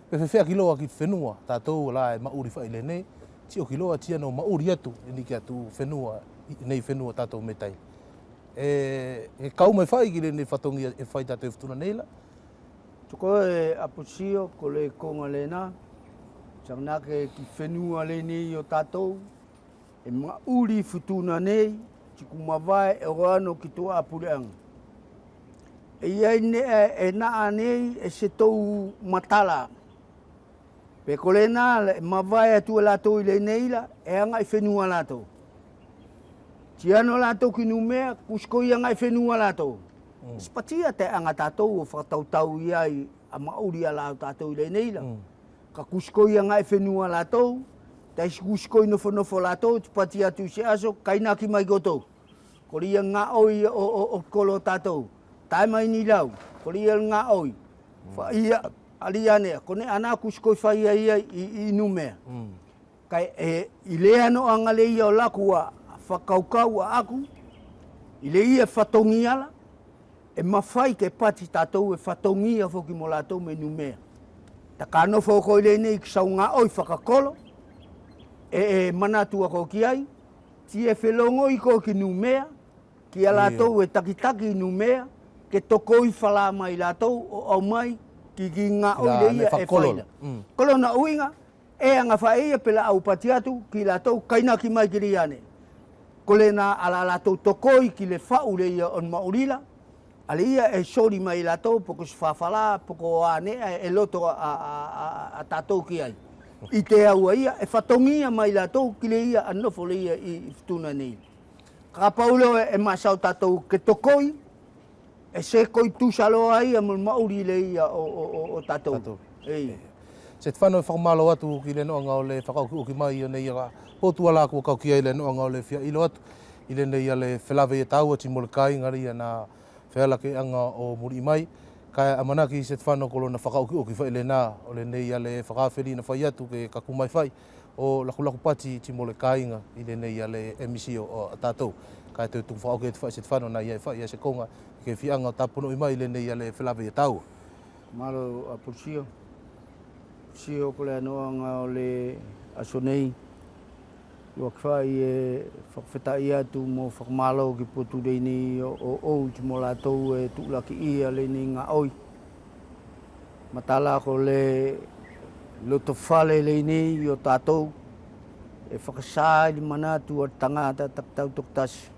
Pe whewhea ki loa ki whenua tātou la e mauri whai le nei, tio ki loa tia no mauri atu ni ki atu whenua, nei whenua tātou me tai. E kau mai whai ki le nei whatongi e whai tātou e whtuna nei la. Toko e apusio ko le konga le nā, sanake ki whenua le nei o tātou, e mauri whutuna nei, tiku mawai e roano ki tua apureanga. E iai e naa nei e se tou matala. Pe kole nā mawai atua latou i le neila e anga i whenua latou. Tiano latou ki numea kuskoi anga i whenua latou. Spatia te anga tātou o whakatautau iai a mauri a lau tātou i le neila. Ka kuskoi anga i whenua latou, tai kuskoi nofo latou, tipati atu se aso, kainaki mai kotou. Koria ngā oi o kolo tātou. Tai mai ni lau. Koria ngā oi. aliane kone ana kusko fai ia I nume kai I le ano anga le ia o laku a whakaukau a aku I le ia whatongiala e mawhai ke pati tātou e whatongia whoki mo lātou me numea ta kano whoko I le nei ki sau ngā oi whakakolo e manatua ko ki ai ti e whelongo I ko ki numea ki a lātou e takitaki I numea ke toko I whala mai lātou o au mai ki ngā oi le ia e whaina. Kolo na uinga e anga whaia pela au pati atu ki lātou kaina ki mai ki riane. Kole na ala lātou tokoi ki le whau le ia on maurila ale ia e sori mai lātou poko swhawhala poko anea e loto a tātou ki ai. I te aua ia e whatongia mai lātou ki le ia anofo le ia I ftuna nei. Ka paulo e masau tātou ke tokoi e se koi tūsaloa ia mo mauri le ia o tātou. Se te whanau whakamalo atu ki le noanga o le whakauki ki mai o nei ia potua la kua kauki ai le noanga o le whia ilo atu. I le nei ia le whelawe e tau ati mo le kai ngari ia na whiala ke anga o muri mai. Kai amanaki se te whanau kolo na whakauki ki whai le nā o le nei ia le whakawheri na whai atu ke kakumai whai o laku pati ti mo le kainga I le nei ia le emisi o tātou. Kai te tu whakauki e te whai se te whanau na ia whai ia se konga ke whianga tapono I mai le nei ia le whelawe e tau. Malo a Pulsio. Sio ko le anoanga o le asonei. Ua kwhai e whakawhetai atu mo whakamalo ki potu reini o ti mo lātou e tūlaki ia le ni ngā oi. Matala ko le loto whale le ni o tātou e whakasai li manatu ar tangata taktau toktasi.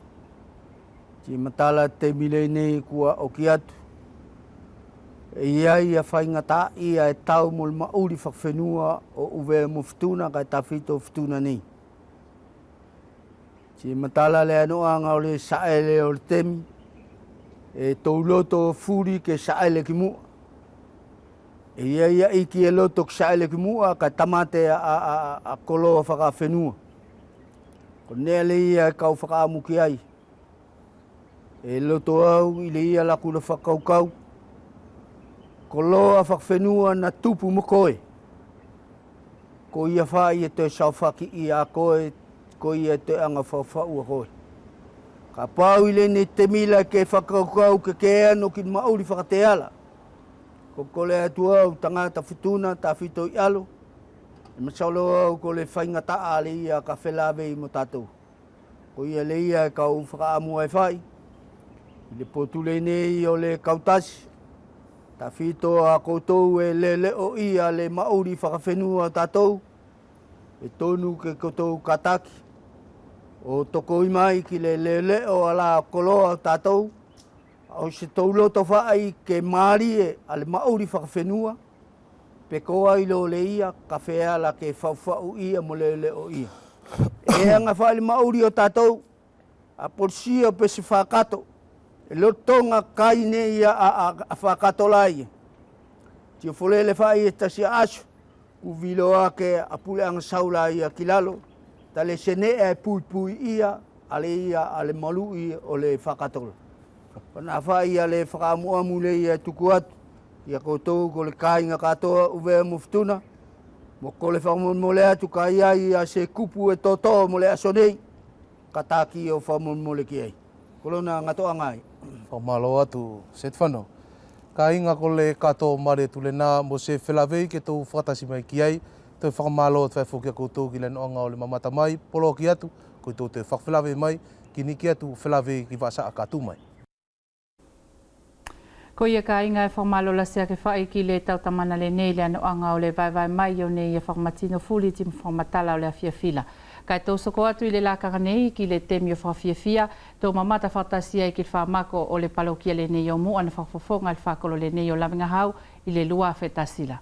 Ti matala te mile nei kua o ki atu. E iai a whaingata ia e tau mo le mauri whakawhenua o uwe mo ftuna kai tawhito ftuna nei. Si matala le anoanga o le saele o le temi e tau loto furi ke saele ki mua. E ia iki e loto ki saele ki mua kai tamate a koloa whakawhenua. Ko nea le ia e kau whakamuki ai. E loto au I le ia laku le whakaukau. Ko loa whakawhenua na tupu mo koe. Ko ia whai e te sauwhaki I a koe, ko ia te anga whawhau a koe. Ka pau I le ne te mila ke whakaukau ke ano ki mauri whakateala. Ko kole atu au tangata whituna, ta whito I alo. E masaulo au ko le whaingata a le ia ka whelawe I mo tātou. Ko ia le ia e kau whakaamua e whai. I le potule nei o le kautasi. Ta whito a koutou e le o ia le mauri whakawhenua tātou. E tonu ke koutou kataki. O toko I mai ki le o ala koloa tātou. O se tauloto whaai ke maari e a le mauri whakawhenua. Pe koa I lo le ia ka wheala ke whawhau ia mo le o ia. E anga whaai le mauri o tātou. A porsia pe se whakato. E lotonga kai ne ia a whakatolai. Tio folele whai e tasi asu. Ku viloa ke a pule anga saula ia ki lalo. Tale sene e pui ia. Ale ia ale malu ia o le whakatola. Pana whai ia le whakamuamu le ia tuku atu. Ia koutou ko le kāinga katoa uwe muftuna. Mo ko le whamon mo le atu ka ia se kupu e toto mo le asonei. Kataki o whamon mo le ki ai. Kolona ngatoa ngai. Whamalo atu se te whanau. Ka inga ko le kato mare tu le nā mo se whelawei ke tau whakatasi mai ki ai. Te whakamalo te whaifokia koutou ki le noanga o le mamata mai. Polo ki atu, koutou te whakawhelawei mai. Ki niki atu whelawei ki wasa a katu mai. Ko ia ka inga e whamalo la sea ke whai ki le tau tamana le nei le anoanga o le vai mai o nei e whakamatino fuli ti whakamatala o le awhia fila. Kai tau soko atu I le lakanga nei ki le temi o whawhiawhia, tau mamata whatasia I ki whamako o le palokia le nei o mua na whakfofonga le whakolo le nei o laminga hau I le lua whetasila.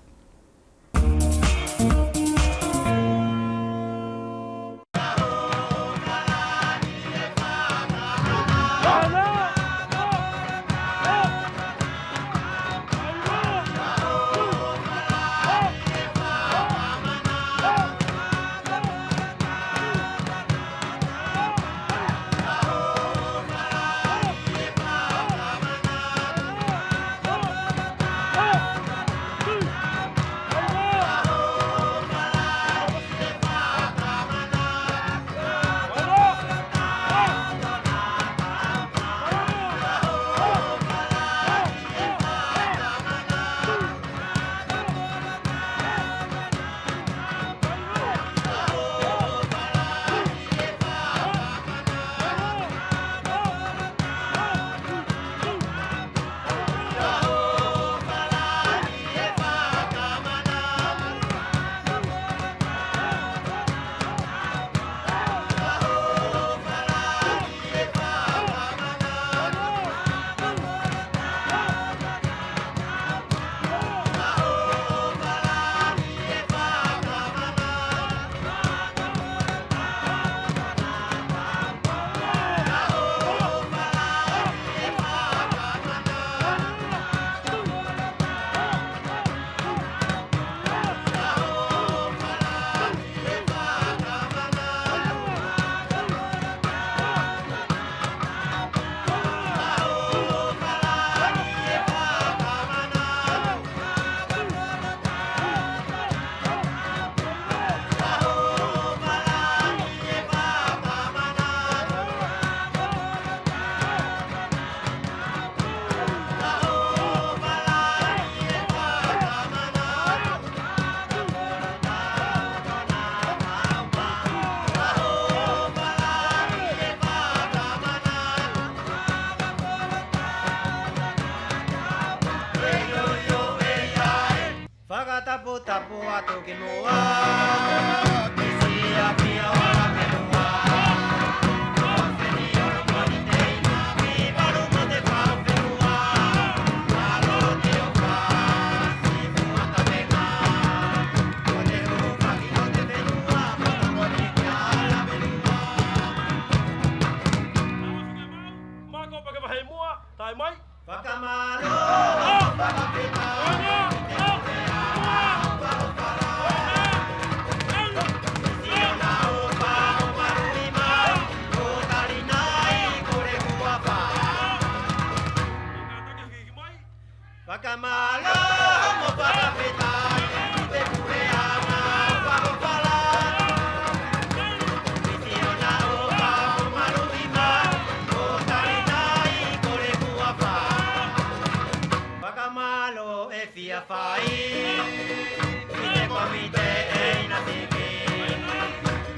Whakatapu tapu atu ki mua Kisi a pia ora menua Koseni ora mani teina Mi paru mo te pau whenua Malo te o wha Si fuata venga O te hukaki o te whenua Kotokoni ki ala whenua Mako pake wahe mua, tai mai Whakamaro Whakapita Whakamalo mo whakapita Te pureana whakopala Kisi o na o whao marurima O tarinai kore kuapa Whakamalo e fia whai I te komite e ina tiki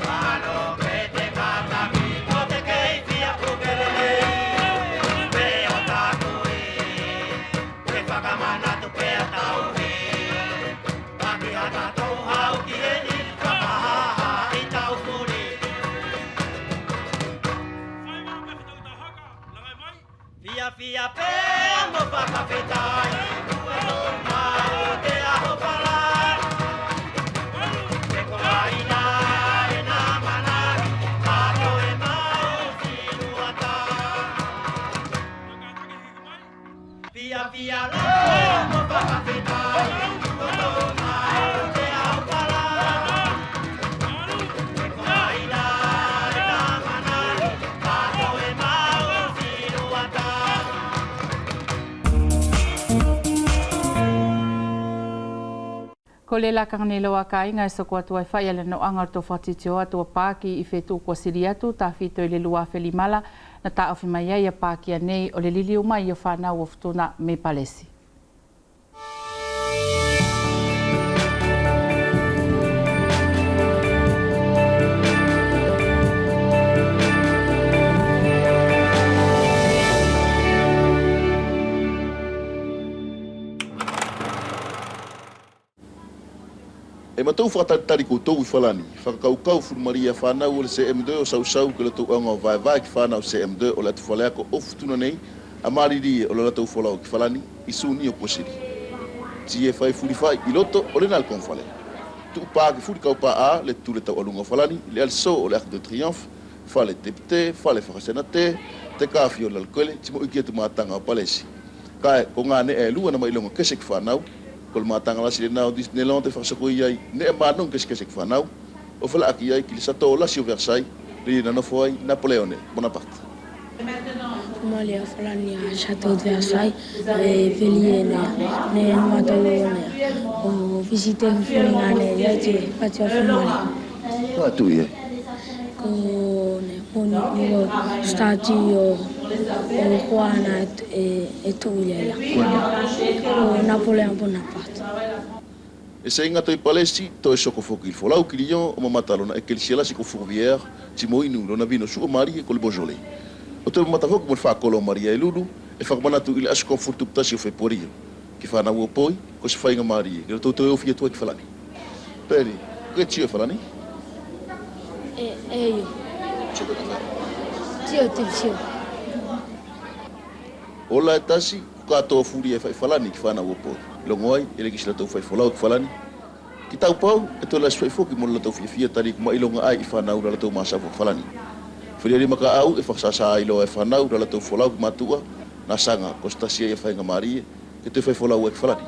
Malo pe te kataki O te kei fia pukelele Pe o takui Ke whakamana tu pea tauhi Paki hata tau hau ki e ni Whakahaha i tau puri Fia fia pea mo whakawhetai Ua no mau te aho pala Te koaina e nā manaki Kato e mau whiruata Fia fia lo mo whakawhetai Ua no mau te aho pala Te koaina e nā manaki Kato e mau whiruata Ko le lakanga loa ka inga so ko atu ai whai ale no angar to whatitio atu a pāki i whetu ko siri atu ta whito i le lua whelimala na ta awhi mai ai a pākia nei o le lili o mai o whanau o futuna me palesi. E matou whakatari koutou I whalani, whakakaukau whulmaria whanau o le CM2 o sausau ke latou anga o vai ki whanau CM2 o le atu whalea ko ofu tuna nei, a mariri o le latou whalau ki whalani, I suni o kosiri. Ti e whai whulifai I loto o le nalkon whale. Tu pā ki whulikau pā a le tu le tau alunga whalani, le also o le Arc de Triomphe, whale tepte, whale whakasenate, te kāwhi o le alkoele, timo iki atu mātanga o palesi. Kae, ko ngā ne e lua na mailonga kese ki whanau, ko le mātanga lasi le nao Disneyland te whakasako iai, ne e mānong kese ki whanau, o whala aki iai ki le sato o lasi o Versailles, le ina nofo ai Napoleone, Bonaparte. Malia Falani a Château de Versailles, Veliene, ne Matolone, o visite Fulingane, Yati, Patio Fulani. Ka tu iai. Ko ne poni statio o Juana e Tuilela. O Napoleon Bonaparte. E se inga toi palesi, to e soko foki il folau ki Lyon, o mamatalo e ke lisiela si ko fourvière, timo inu lo na vino su o mari e ko le Beaujolais. O te matafok mo whakolo Maria e Lulu, e whakamanatu ili asko furtuptasi o Feporio. Ki whanau o poi, ko se whainga Maria, ke tau toi o fia tua ki whalani. Peri, ke tio whalani? Eio. Tio te tio. Ola e tasi, katoa furi e whai whalani ki whanau o poi. Longo ai, ele ki sila tau whai whalau ki whalani. Ki tau pau, e toi las whai foki mo la tau fia tari kuma ilonga ai I whanau la tau masafo ki whalani. Whiri maka au e whaksasa ailo e whanau rala tau wholau ki matua na sanga ko stasia e whainga marie ke te whai wholau e ki whalani.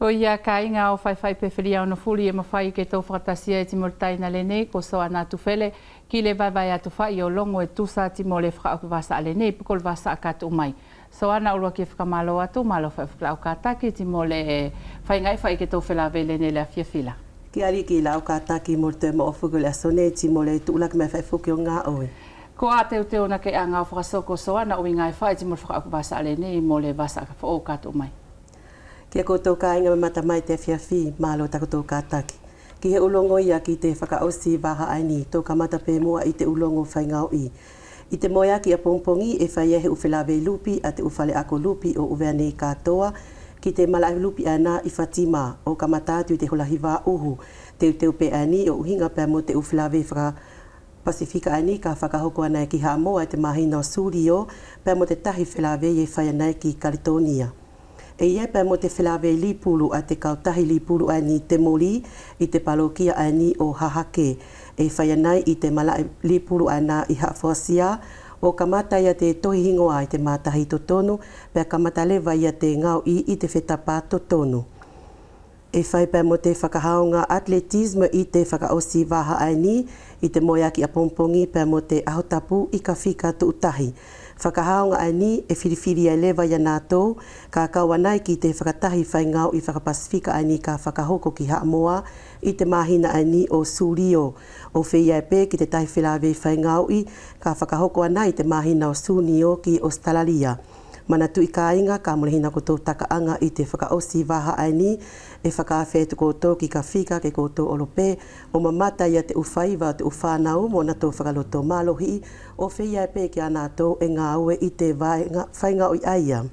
Ko ia ka inga o whai pewhiria o na furi e mawhai ke tau whakatasia e timoritaina le nei ko soa nā tuwhele ki le vai atu whai o longo e tusa timo le whakauki wasa le nei piko le wasa a katu mai. Soa na urua ke whakamalo atu malo whakau kātaki timo le whai ngai whai ke tau whelawele le nei le awhia whila. Ki ari ki lau kātaki mo te mo ofuku le asone timo le tuulaki me whai fuki o ngā oe. Ko a teo teo na ke a ngā whakasoko soa na ui ngai whai timo le whakauki wasa le nei mo le wasa a o katu mai. Kia koutou ka inga matamai te fiafi malo ta koutou kātaki. Ki he ulongo ia ki te whakaosi waha aini tō kamata pē mua i te ulongo whaingau i. I te moia ki a pongpongi e whai he uwhilawe lupi a te uwhale ako lupi o uwea nei katoa ki te malai lupi ana i Fatima o kamatatu i te hulahiwa uhu teu pe ani o uhinga pē mo te uwhilawe whaka Pasifika ani ka whakahoko ana ki Hamoa te mahina o Surio pē mo te tahi whilawe e whai ana ki Kalitonia. E ia pē mo te whilawe lipulu a te kautahi lipulu ani te moli i te palokia ani o Hahake e whai ana i te malai lipulu ana i Hawhasia o kamata ia te tohi hingoa i te mātahi totonu pē kamata lewa ia te ngau i te whetapa totonu. E whai pē mo te whakahaonga atletisme i te whakaosi waha aini i te moiaki a pongpongi pē mo te ahotapu i ka whika tuutahi. Whakahaonga aini e whiriwhiri ai lewa ia nātou ka kawanai ki te whakatahi whaingau i whakapasifika aini ka whakahoko ki Hamoa i te mahina aini o Surio. O whia e pē ki te tahi whilawe whaingau i ka whakahoko ana i te mahina o Sunio ki Australia. Mana tui ka inga ka mulehina koutou takaanga i te whakaosi waha aini e whakawhetu koutou ki ka whika ke koutou olope o mamata ia te uwhaiwa te uwhanau mo na tō whakaloto malohi o whia e pē ki anātou e ngā ue i te whainga o i aia.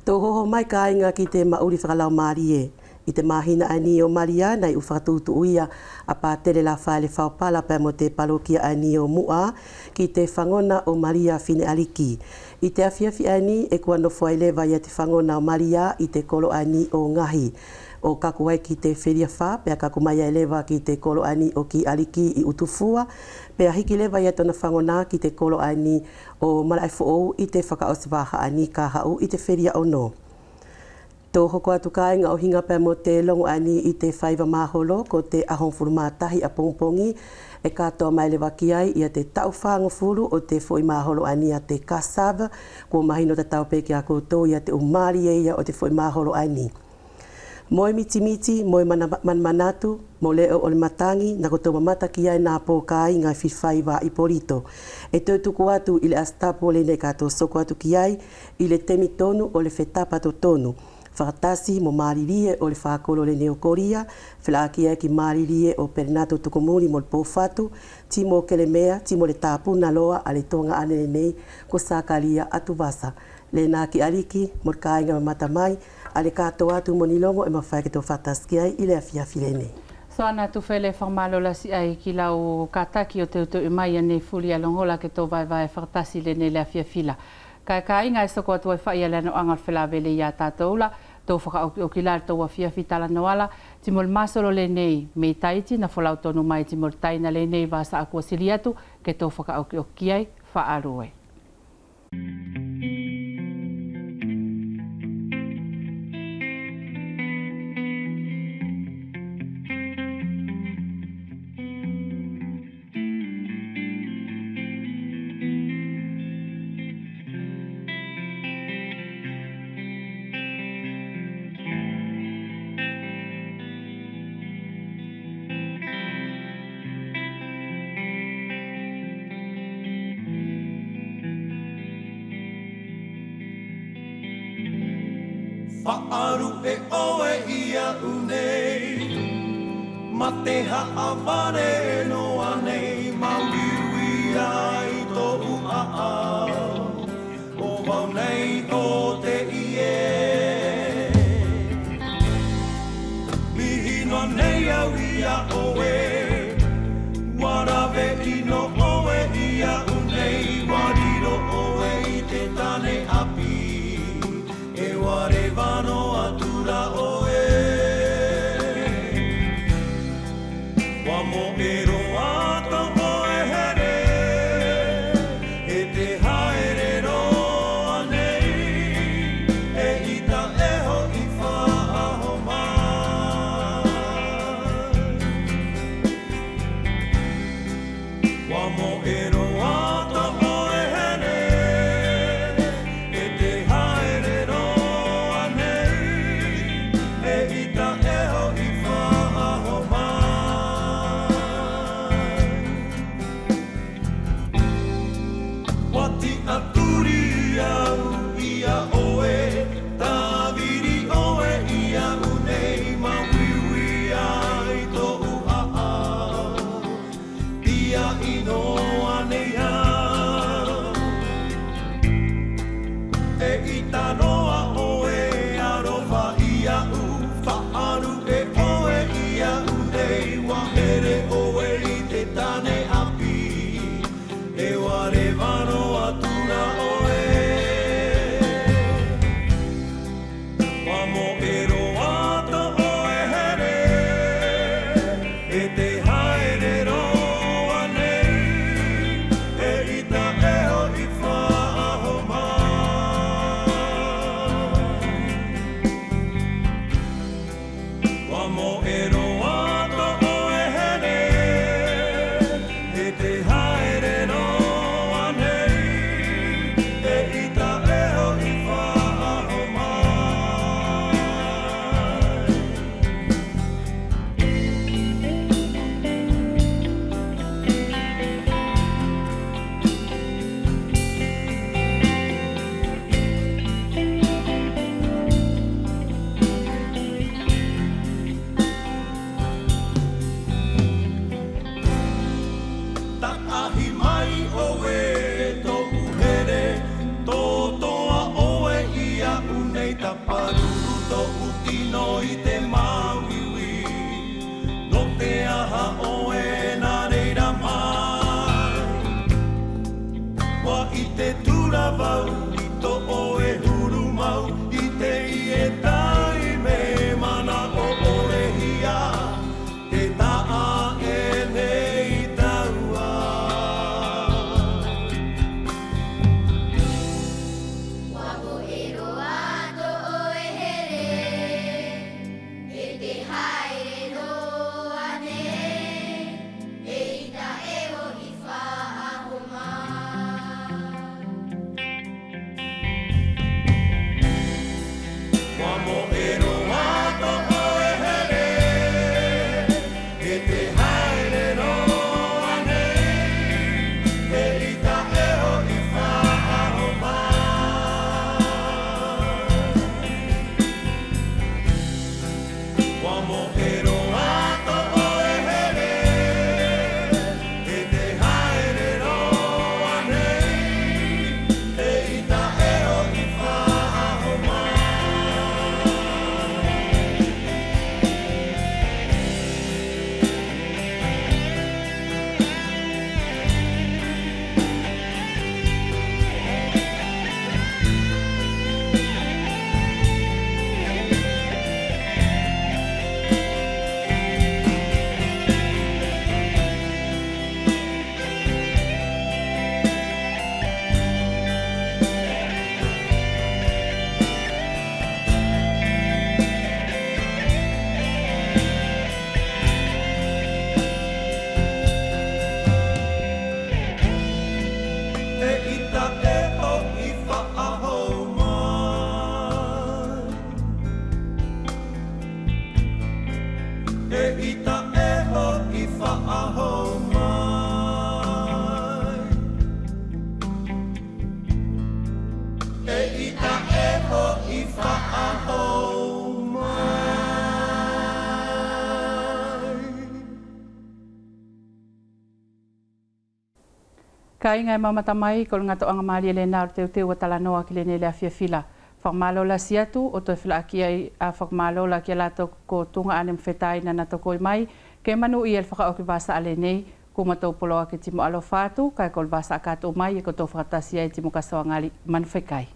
Tō hoho mai ka inga ki te mauri whakalau Marie. I te mahina ani o Maria nei u whakatutu uia a pātere la whaele whaupala pē mo te palokia ani o Mua ki te whangona o Maria Fine Aliki. I te awhiawhi ani e kua nofo ai lewa ia te whangona o Maria i te kolo ani o Ngahi. O kakuai ki te whiria wha, pēr kakumai ai lewa ki te kolo ani o ki Aliki i Utufua, pēr hiki lewa ia tona whangona ki te kolo ani o Malaifo'ou i te whakaoswaha ani ka hau i te whiria o no. Tō hoko atu ka inga o hinga pē mo te longo ani i te whaiva maholo ko te ahongfuru mātahi a pongpongi e katoa mai le waki ai i a te tau whango furu o te foi maholo ani a te kasava ko mahino te tau pēki a koutou i a te umari e ia o te foi maholo ani. Moi miti, moi manatu, mo leo o le matangi, na koutou mamata ki ai nā pō ka inga i whiwhaiwa i porito. E tautuku atu i le astapo le ne katoa soko atu ki ai i le temi tonu o le whetapa to tonu. Whakatasi mo maririe o le whakolo le Neokoria, whilaakia ki maririe o Perinato Tukumuri mo le Pōwhatu, ti mo Kelemea, ti mo le tāpuna loa a le tonga ane nei ko Sakaria atu wasa. Le nā ki ariki mo le kāinga matamai, a le katoa atu mo nilongo e mawhai ke tō whataski ai i le awhiawhi le nei. So ana tu whele whamalola si ai ki lau kātaki o te utu i mai ane fuli alongola ke tō vai whakatasi le nei le awhiawhila. Ka inga e soko atu e whai ala no angar whelawele i a tātoula, tō whakaokilare tō awhiawhi tala noala, timol masolo le nei me taiti na whalau tonu mai timol taina le nei vasa akua sili atu ke tō whakaokiai whaaroe. Whaaru e oe ia unei, ma te haaware no anei, mauriui ai tō ua o wau nei o te ie. Mihino nei au ia oe, warawe ino oe ia unei, wariro oe i te tane api. E ware vano atura oe Wa mo ero ato oe here tino i te mauiwi no te aha o e nā reira mai wa i te tura vau i to o e huru mau i te i e tai me mana o orehia te taa e nei taua Wako e roa to o e here e te haere roa ne e ita e o i whaaho mai Wamo e roa to o e here e te haere roa ne e ita e o i whaaho mai Wamo e roa to o e here e te haere roa ne e ita e o i whaaho mai E ita e o i whaaho mai E ita e o i whaaho mai E ita e o i whaaho mai Ka inga e mamata mai ko ngā toanga maali le nā te te watala noa ki le ne le afia fila. Whakmalo la siatu o toi whila aki ai a whakmalo la ki lato ko tunga ane mwhetai na nato koi mai ke manu i el whakaoki vasa ale nei ko matou poloa ke timo alo whātu kai kol vasa akato mai e ko tō whakatasi ai timo kasoa ngali manu whekai.